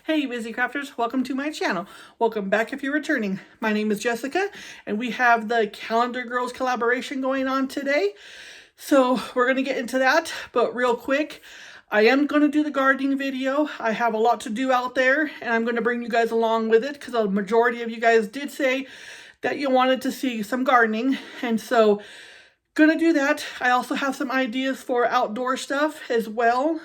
Hey, you busy crafters, welcome to my channel. Welcome back if you're returning. My name is Jessica, and we have the Calendar Girls collaboration going on today. So we're going to get into that, but real quick, I am going to do the gardening video. I have a lot to do out there, and I'm going to bring you guys along with it because a majority of you guys did say that you wanted to see some gardening, and so gonna do that. I also have some ideas for outdoor stuff as well.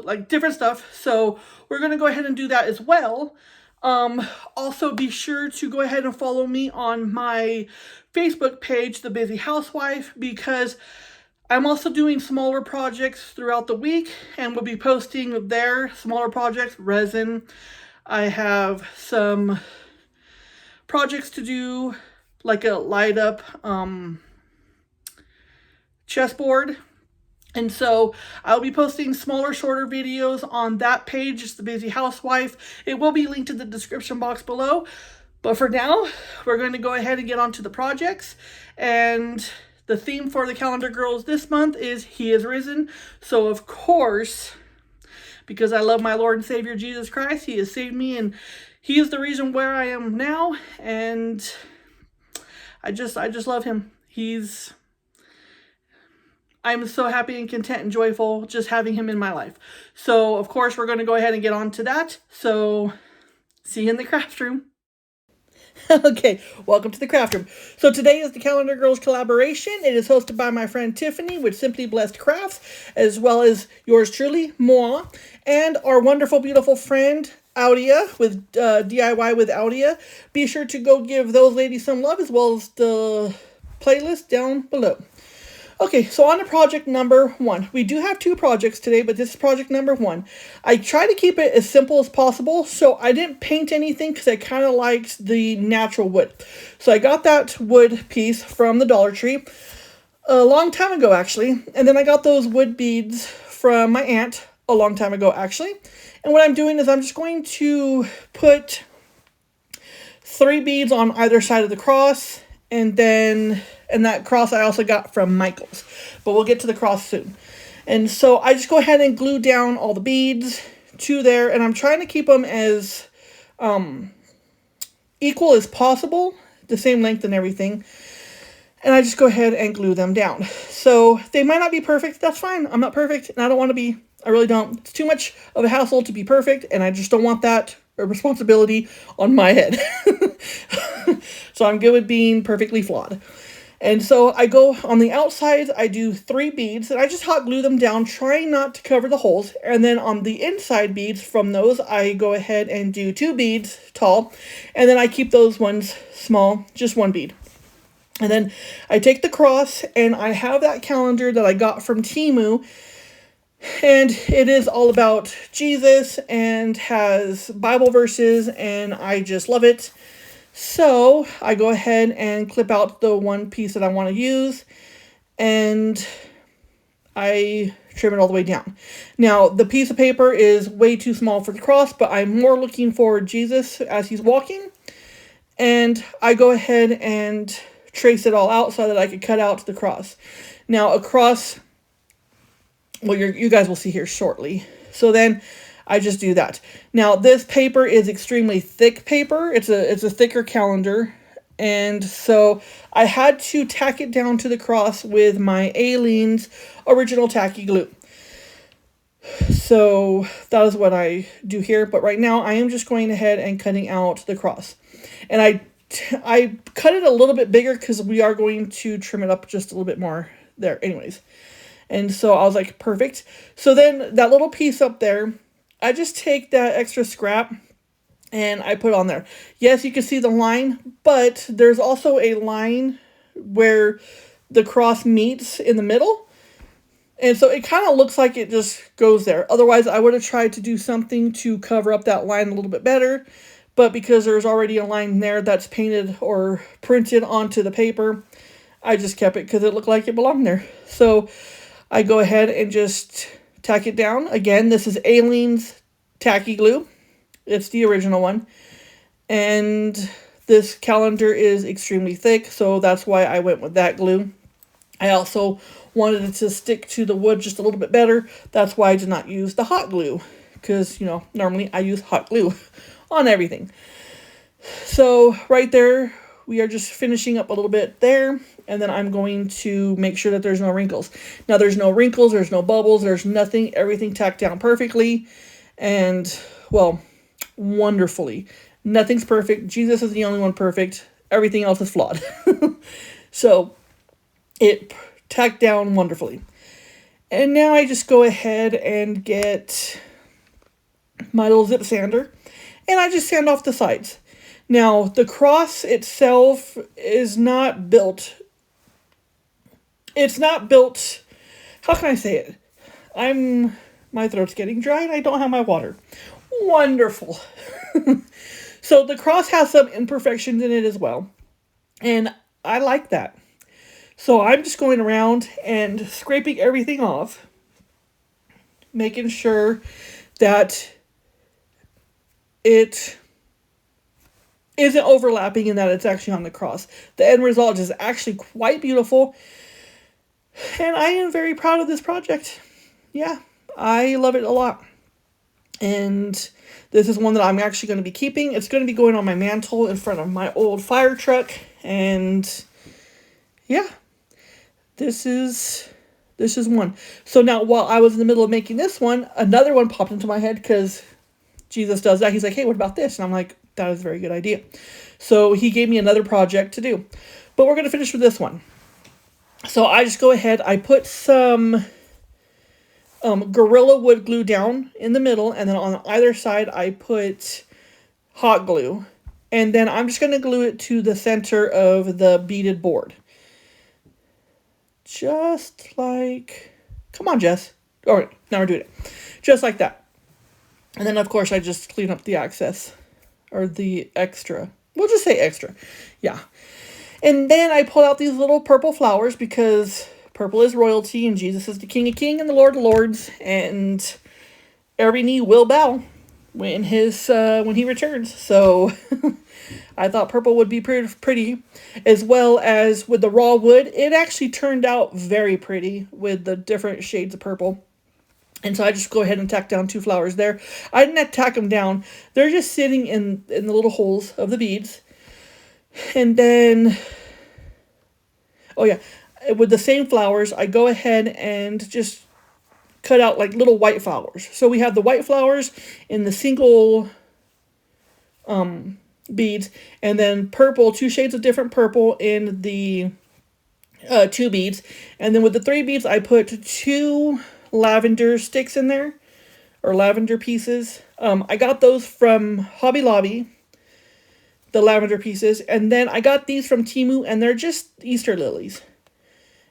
Like different stuff. So we're gonna go ahead and do that as well. Also be sure to go ahead and follow me on my Facebook page, The Busy Housewife, because I'm also doing smaller projects throughout the week and will be posting there, smaller projects, resin. I have some projects to do, like a light up chessboard. And so I'll be posting smaller, shorter videos on that page. It's The Busy Housewife. It will be linked in the description box below. But for now, we're going to go ahead and get on to the projects. And the theme for the Calendar Girls this month is He is Risen. So of course, because I love my Lord and Savior Jesus Christ, He has saved me and He is the reason where I am now. And I just love Him. I'm so happy and content and joyful just having Him in my life. So, of course, we're going to go ahead and get on to that. So, see you in the craft room. Okay, welcome to the craft room. So today is the Calendar Girls collaboration. It is hosted by my friend Tiffany with Simply Blessed Crafts, as well as yours truly, Moi, and our wonderful, beautiful friend Audia with DIY with Audia. Be sure to go give those ladies some love, as well as the playlist down below. Okay, so on to project number 1. We do have 2 projects today, but this is project number 1. I try to keep it as simple as possible, so I didn't paint anything because I kind of liked the natural wood. So I got that wood piece from the Dollar Tree a long time ago, actually. And then I got those wood beads from my aunt a long time ago, actually. And what I'm doing is I'm just going to put 3 beads on either side of the cross, and that cross I also got from Michael's. But we'll get to the cross soon. And so I just go ahead and glue down all the beads to there. And I'm trying to keep them as equal as possible. The same length and everything. And I just go ahead and glue them down. So they might not be perfect. That's fine. I'm not perfect. And I don't want to be. I really don't. It's too much of a hassle to be perfect. And I just don't want that responsibility on my head. So I'm good with being perfectly flawed. And so I go on the outside, I do 3 beads, and I just hot glue them down, trying not to cover the holes. And then on the inside beads from those, I go ahead and do 2 beads tall, and then I keep those ones small, just 1 bead. And then I take the cross, and I have that calendar that I got from Temu, and it is all about Jesus and has Bible verses, and I just love it. So I go ahead and clip out the one piece that I want to use, and I trim it all the way down. Now, the piece of paper is way too small for the cross, but I'm more looking for Jesus as he's walking. And I go ahead and trace it all out so that I could cut out the cross. Now, a cross, well, you guys will see here shortly. So then I just do that. Now, this paper is extremely thick paper. It's a thicker calendar. And so I had to tack it down to the cross with my Aleene's original tacky glue. So that is what I do here. But right now I am just going ahead and cutting out the cross. And I cut it a little bit bigger because we are going to trim it up just a little bit more there anyways. And so I was like, perfect. So then that little piece up there, I just take that extra scrap and I put on there. Yes, you can see the line, but there's also a line where the cross meets in the middle. And so it kind of looks like it just goes there. Otherwise, I would have tried to do something to cover up that line a little bit better. But because there's already a line there that's painted or printed onto the paper, I just kept it because it looked like it belonged there. So I go ahead and just tack it down. Again, this is Aleene's tacky glue. It's the original one. And this calendar is extremely thick, so that's why I went with that glue. I also wanted it to stick to the wood just a little bit better. That's why I did not use the hot glue. because, you know, normally I use hot glue on everything. So right there, we are just finishing up a little bit there, and then I'm going to make sure that there's no wrinkles. Now there's no wrinkles, there's no bubbles, there's nothing, everything tacked down perfectly, and, well, wonderfully. Nothing's perfect. Jesus is the only one perfect. Everything else is flawed. So it tacked down wonderfully. And now I just go ahead and get my little zip sander, and I just sand off the sides. Now, the cross itself is not built. It's not built. How can I say it? My throat's getting dry and I don't have my water. Wonderful. So the cross has some imperfections in it as well. And I like that. So I'm just going around and scraping everything off, making sure that it isn't overlapping and that it's actually on the cross. The end result is actually quite beautiful, and I am very proud of this project. Yeah, I love it a lot. And this is one that I'm actually going to be keeping. It's going to be going on my mantle in front of my old fire truck, and yeah, this is one. So now, while I was in the middle of making this one, another one popped into my head, because Jesus does that. He's like, hey, what about this? And I'm like, that is a very good idea. So he gave me another project to do. But we're going to finish with this one. So I just go ahead. I put some Gorilla Wood glue down in the middle. And then on either side, I put hot glue. And then I'm just going to glue it to the center of the beaded board. Just like... Come on, Jess. All right, now we're doing it. Just like that. And then, of course, I just clean up the excess. Or the extra. We'll just say extra. Yeah. And then I pull out these little purple flowers, because purple is royalty and Jesus is the King of Kings and the Lord of Lords. And every knee will bow when he returns. So I thought purple would be pretty. As well as with the raw wood. It actually turned out very pretty with the different shades of purple. And so I just go ahead and tack down 2 flowers there. I didn't tack them down. They're just sitting in the little holes of the beads. And then, oh yeah, with the same flowers, I go ahead and just cut out like little white flowers. So we have the white flowers in the single beads. And then purple, 2 shades of different purple in the 2 beads. And then with the 3 beads, I put 2... lavender sticks in there, or lavender pieces. I got those from Hobby Lobby, the lavender pieces, and then I got these from Temu, and they're just Easter lilies.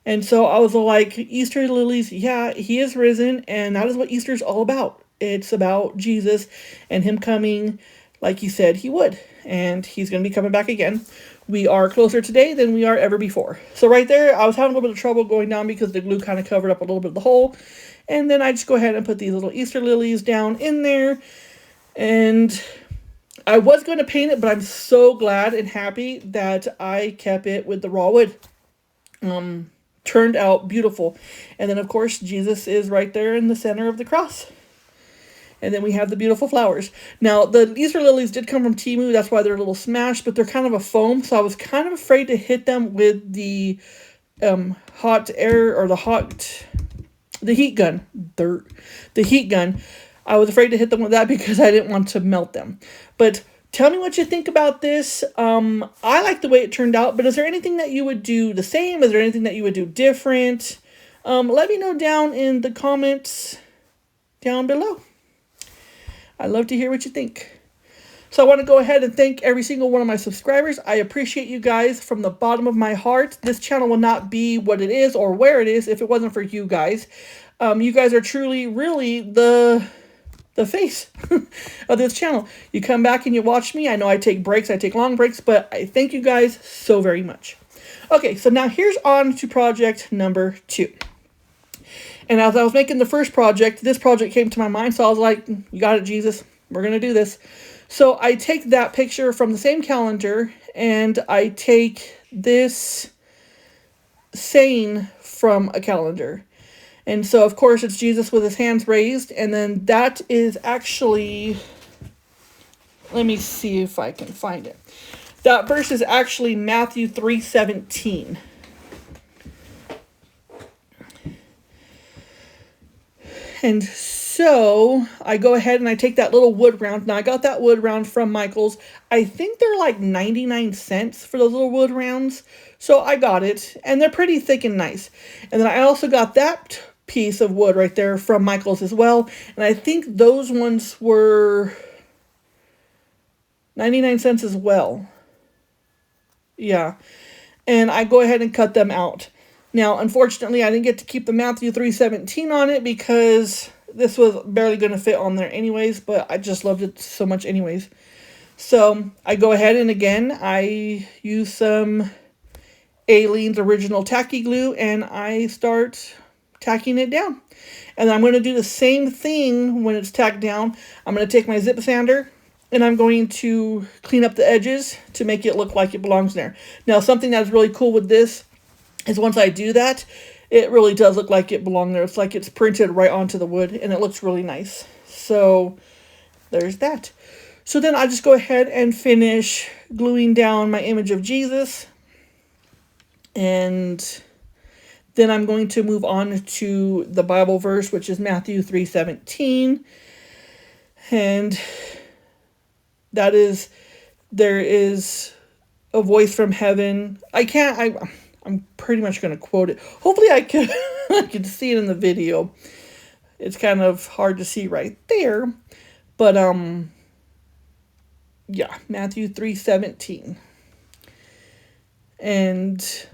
And so I was like, Easter lilies, yeah, he is risen, and that is what Easter's all about. It's about Jesus and him coming like he said he would, and he's going to be coming back again. We are closer today than we are ever before. So right there, I was having a little bit of trouble going down because the glue kind of covered up a little bit of the hole. And then I just go ahead and put these little Easter lilies down in there. And I was going to paint it, but I'm so glad and happy that I kept it with the raw wood. Turned out beautiful. And then, of course, Jesus is right there in the center of the cross. And then we have the beautiful flowers. Now, the Easter lilies did come from Temu. That's why they're a little smashed, but they're kind of a foam. So I was kind of afraid to hit them with the hot air, or the heat gun. The heat gun. I was afraid to hit them with that because I didn't want to melt them. But tell me what you think about this. I like the way it turned out, but is there anything that you would do the same? Is there anything that you would do different? Let me know down in the comments down below. I'd love to hear what you think. So I want to go ahead and thank every single one of my subscribers. I appreciate you guys from the bottom of my heart. This channel will not be what it is or where it is if it wasn't for you guys. You guys are truly, really the face of this channel. You come back and you watch me. I know I take breaks. I take long breaks, but I thank you guys so very much. Okay, so now here's on to project number 2. And as I was making the first project, this project came to my mind. So I was like, you got it, Jesus. We're going to do this. So I take that picture from the same calendar, and I take this saying from a calendar. And so, of course, it's Jesus with his hands raised. And then that is actually, let me see if I can find it. That verse is actually Matthew 3:17. And so I go ahead and I take that little wood round. Now I got that wood round from Michael's. I think they're like 99 cents for those little wood rounds. So I got it, and they're pretty thick and nice. And then I also got that piece of wood right there from Michael's as well. And I think those ones were 99 cents as well. Yeah. And I go ahead and cut them out. Now, unfortunately, I didn't get to keep the Matthew 3:17 on it because this was barely going to fit on there anyways, but I just loved it so much anyways. So I go ahead and again, I use some Aleene's Original Tacky Glue and I start tacking it down. And I'm going to do the same thing when it's tacked down. I'm going to take my zip sander and I'm going to clean up the edges to make it look like it belongs there. Now, something that's really cool with this is once I do that, it really does look like it belongs there. It's like it's printed right onto the wood, and it looks really nice. So there's that. So then I just go ahead and finish gluing down my image of Jesus. And then I'm going to move on to the Bible verse, which is Matthew 3:17. And that is, there is a voice from heaven. I'm pretty much going to quote it. Hopefully I can see it in the video. It's kind of hard to see right there. But, yeah, Matthew 3:17. And,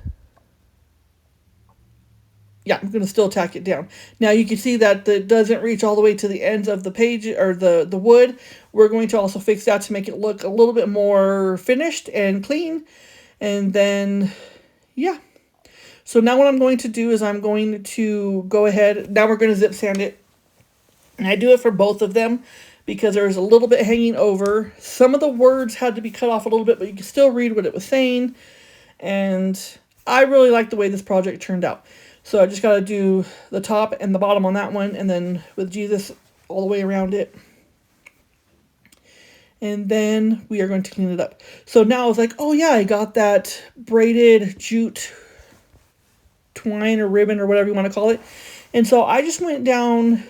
yeah, I'm going to still tack it down. Now, you can see that it doesn't reach all the way to the ends of the page, or the wood. We're going to also fix that to make it look a little bit more finished and clean. And then, yeah. So now what I'm going to do is I'm going to go ahead. Now we're going to zip sand it. And I do it for both of them because there's a little bit hanging over. Some of the words had to be cut off a little bit, but you can still read what it was saying. And I really like the way this project turned out. So I just got to do the top and the bottom on that one. And then with Jesus all the way around it. And then we are going to clean it up. So now I was like, oh yeah, I got that braided jute twine or ribbon or whatever you want to call it. And so I just went down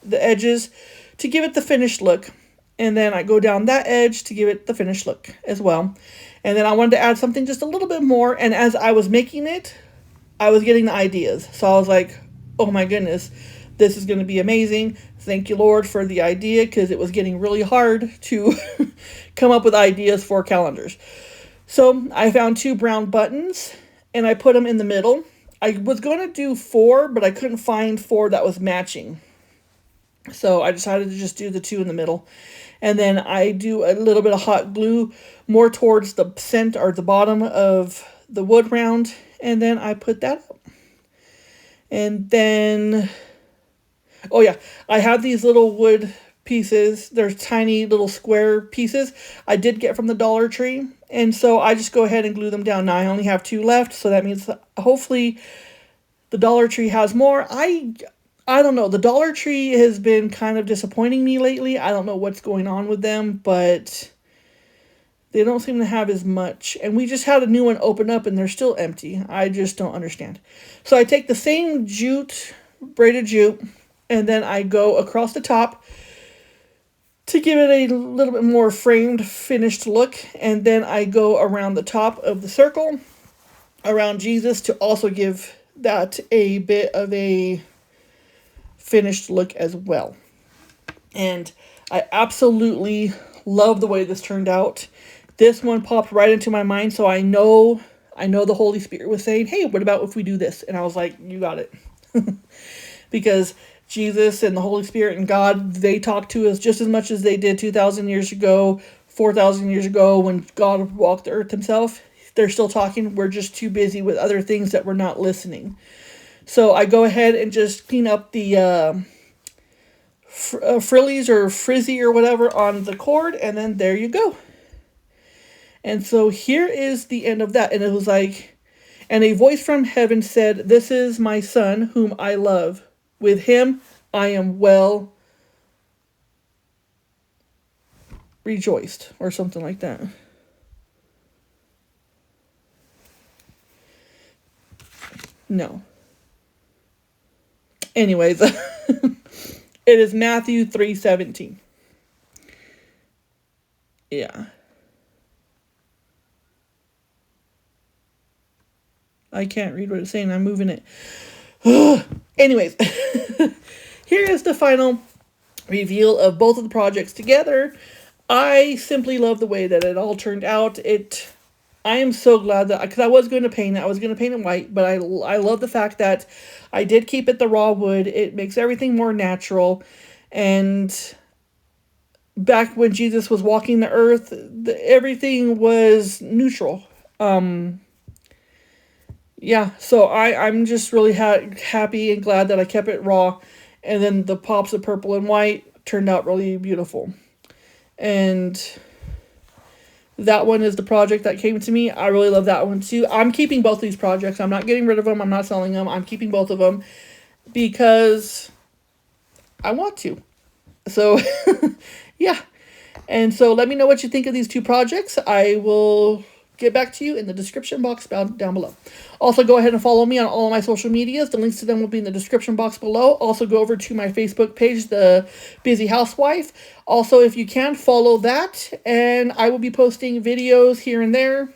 the edges to give it the finished look. And then I go down that edge to give it the finished look as well. And then I wanted to add something just a little bit more. And as I was making it, I was getting the ideas. So I was like, oh my goodness, this is going to be amazing. Thank you, Lord, for the idea, because it was getting really hard to come up with ideas for calendars. So I found 2 brown buttons and I put them in the middle. I was going to do 4, but I couldn't find 4 that was matching. So I decided to just do the 2 in the middle. And then I do a little bit of hot glue more towards the center or the bottom of the wood round. And then I put that up. And then, oh yeah, I have these little wood pieces. They're tiny little square pieces I did get from the Dollar Tree. And so I just go ahead and glue them down. Now I only have 2 left. So that means hopefully the Dollar Tree has more. I don't know. The Dollar Tree has been kind of disappointing me lately. I don't know what's going on with them, but they don't seem to have as much. And we just had a new one open up and they're still empty. I just don't understand. So I take the same jute, braided jute, and then I go across the top to give it a little bit more framed, finished look. And then I go around the top of the circle, around Jesus, to also give that a bit of a finished look as well. And I absolutely love the way this turned out. This one popped right into my mind, so I know the Holy Spirit was saying, hey, what about if we do this? And I was like, you got it. Because Jesus and the Holy Spirit and God, they talk to us just as much as they did 2,000 years ago, 4,000 years ago when God walked the earth himself. They're still talking. We're just too busy with other things that we're not listening. So I go ahead and just clean up the frillies or frizzy or whatever on the cord, and then there you go. And so here is the end of that. And it was like, And a voice from heaven said, "This is my son whom I love. With him I am well rejoiced," or something like that. No. Anyways, it is Matthew 3:17. Yeah. I can't read what it's saying. I'm moving it. Anyways, here is the final reveal of both of the projects together. I simply love the way that it all turned out. I am so glad that, because I was going to paint it. I was going to paint it white, but I love the fact that I did keep it the raw wood. It makes everything more natural. And back when Jesus was walking the earth, everything was neutral. Yeah, so I'm just really happy and glad that I kept it raw. And then the pops of purple and white turned out really beautiful. And that one is the project that came to me. I really love that one too. I'm keeping both these projects. I'm not getting rid of them. I'm not selling them. I'm keeping both of them because I want to. So, yeah. And so let me know what you think of these two projects. I will get back to you in the description box down below. Also, go ahead and follow me on all of my social medias. The links to them will be in the description box below. Also, go over to my Facebook page, The Busy Housewife. Also, if you can, follow that. And I will be posting videos here and there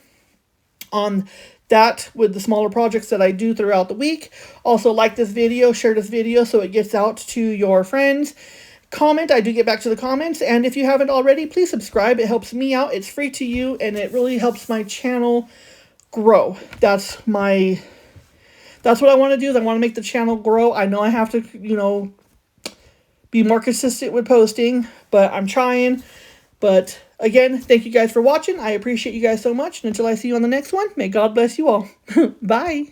on that with the smaller projects that I do throughout the week. Also, like this video, share this video so it gets out to your friends. Comment. I do get back to the comments. And if you haven't already, please subscribe. It helps me out. It's free to you, and it really helps my channel grow. That's what I want to do, is I want to make the channel grow. I know I have to, be more consistent with posting, but I'm trying. But again, thank you guys for watching. I appreciate you guys so much. And until I see you on the next one, may God bless you all. Bye.